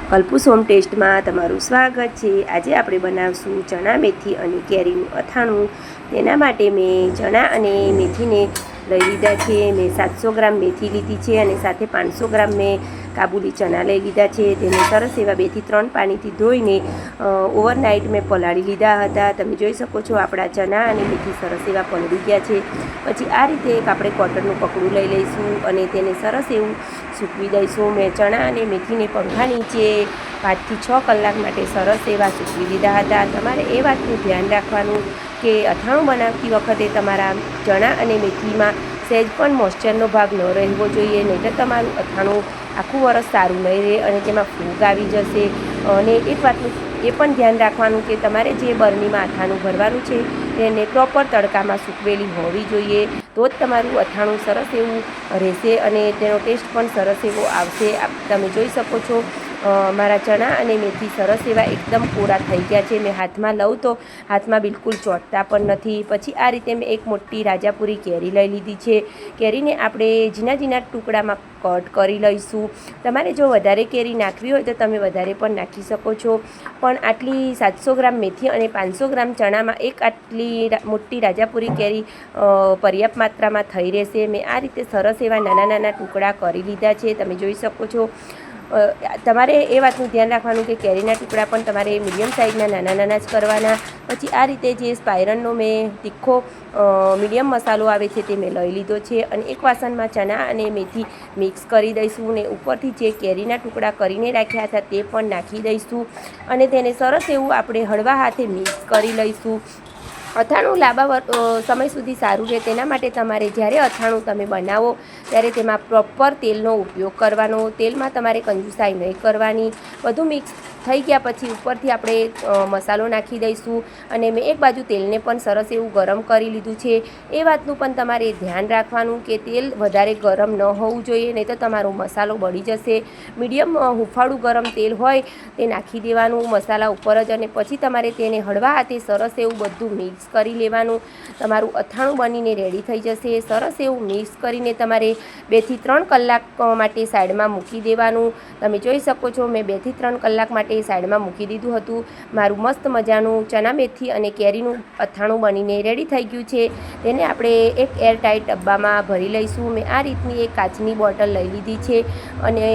કલ્પુસ home ટેસ્ટમાં તમારું સ્વાગત છે। આજે આપણે બનાવશું ચણા મેથી અને કેરીનું અથાણું। તેના માટે મેં ચણા અને મેથીને લઈ લીધા છે। મેં 700 ગ્રામ મેથી લીધી છે અને સાથે 500 ગ્રામ મેં કાબુલી ચણા લઈ લીધા છે। તેને સરસ એવા 2 થી 3 પાણીથી ધોઈને ઓવરનાઇટ મેં પલાળી લીધા હતા। તમે જોઈ શકો છો આપણા ચણા અને મેથી સરસ એવા પલળી ગયા છે। પછી આ રીતે એક આપણે કોટનનું કપડું લઈ લઈશું અને તેને સરસ એવું સૂકવી દઈશું। મેં ચણા અને મેથીને પંખા નીચે 5 થી 6 કલાક માટે સરસ એવા સૂકવી દીધા હતા। તમારે એ વાતનું ધ્યાન રાખવાનું કે અથાણું બનાવતી વખતે તમારા ચણા અને મેથીમાં સહેજ પણ મોઇશ્ચરનો ભાગ ન રહેવો જોઈએ, નહીં તો તમારું અથાણું આખું વરસ સારું નહીં રહે અને તેમાં ફૂગ આવી જશે। અને એક વાતનું એ પણ ધ્યાન રાખવાનું કે તમારે જે બરણીમાં અથાણું ભરવાનું છે તેને પ્રોપર તડકામાં સૂકવેલી હોવી જોઈએ, તો જ તમારું અથાણું સરસ એવું રહેશે અને તેનો ટેસ્ટ પણ સરસ એવો આવશે। તમે જોઈ શકો છો મારા ચણા અને મેથી સરસ એવા એકદમ કોરા થઈ ગયા છે। મેં હાથમાં લઉં તો હાથમાં બિલકુલ ચોંટતા પણ નથી। પછી આ રીતે મેં એક મોટી રાજાપુરી કેરી લઈ લીધી છે। કેરીને આપણે ઝીણા ઝીણા ટુકડામાં કટ કરી લઈશું। તમારે જો વધારે કેરી નાખવી હોય તો તમે વધારે પણ નાખી શકો છો, પણ આટલી 700 ગ્રામ મેથી અને 500 ગ્રામ ચણામાં એક આટલી મોટી રાજાપુરી કેરી પર્યાપ્ત માત્રામાં થઈ રહેશે। મેં આ રીતે સરસ એવા નાના નાના ટુકડા કરી લીધા છે, તમે જોઈ શકો છો। તમારે એ વાતનું ધ્યાન રાખવાનું કે કેરીના ટુકડા પણ તમારે મીડિયમ સાઇઝના નાના નાના જ કરવાના। પછી આ રીતે જે સ્પાયરનનો મેં તીખો મીડિયમ મસાલો આવે છે તે મેં લઈ લીધો છે અને એક વાસણમાં ચણા અને મેથી મિક્સ કરી દઈશું ને ઉપરથી જે કેરીના ટુકડા કરીને રાખ્યા હતા તે પણ નાખી દઈશું અને તેને સરસ એવું આપણે હળવા હાથે મિક્સ કરી લઈશું। અથાણું લાંબા સમય સુધી સારું રહે તેના માટે તમારે જ્યારે અથાણું તમે બનાવો ત્યારે તેમાં પ્રોપર તેલનો ઉપયોગ કરવાનો। તેલમાં તમારે કંજુસાઈ નહીં કરવાની। બધું મિક્સ થઈ ગયા પછી ઉપરથી આપણે મસાલો નાખી દઈશું અને મેં એક બાજુ તેલને પણ સરસ એવું ગરમ કરી લીધું છે। એ વાતનું પણ તમારે ધ્યાન રાખવાનું કે તેલ વધારે ગરમ ન હોવું જોઈએ, નહીં તો તમારો મસાલો બળી જશે। મીડિયમ હુંફાળું ગરમ તેલ હોય તે નાખી દેવાનું મસાલા ઉપર જ અને પછી તમારે તેને હળવા હાથે સરસ એવું બધું મિક્સ કરી લેવાનું। તમારું અથાણું બનીને રેડી થઈ જશે। સરસ એવું મિક્સ કરીને તમારે 2 થી 3 કલાક માટે સાઈડમાં મૂકી દેવાનું। તમે જોઈ શકો છો મેં 2 થી 3 કલાક માટે સાઈડમાં મૂકી દીધું હતું। મારું મસ્ત મજાનું ચણા મેથી અને કેરીનું અથાણું બનીને રેડી થઈ ગયું છે। તેને આપણે એક એરટાઇટ ડબ્બામાં ભરી લઈશું। મેં આ રીતની એક કાચની બોટલ લઈ લીધી છે અને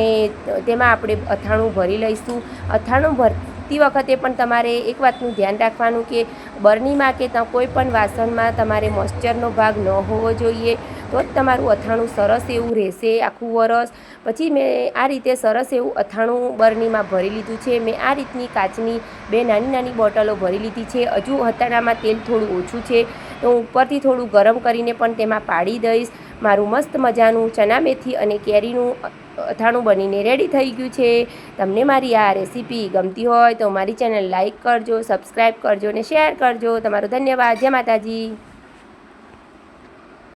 તેમાં આપણે અથાણું ભરી લઈશું। અથાણું ભરતી વખતે પણ તમારે એક વાતનું ધ્યાન રાખવાનું કે બરણીમાં કે કોઈ પણ વાસણમાં તમારે મોઇશ્ચરનો ભાગ ન હોવો જોઈએ, તો જ તમારું અથાણું સરસ એવું રહેશે આખું વરસ। પછી મેં આ રીતે સરસ એવું અથાણું બરણીમાં ભરી લીધું છે। મેં આ રીતની કાચની 2 નાની નાની બોટલો ભરી લીધી છે। હજુ અથાણામાં તેલ થોડું ઓછું છે તો હું ઉપરથી થોડું ગરમ કરીને પણ તેમાં પાડી દઈશ। મારું મસ્ત મજાનું ચણા મેથી અને કેરીનું અથાણું બનીને રેડી થઈ ગયું છે। તમને મારી આ રેસીપી ગમતી હોય તો મારી ચેનલ લાઈક કરજો, સબસ્ક્રાઈબ કરજો અને શેર કરજો। તમારો ધન્યવાદ। જય માતાજી।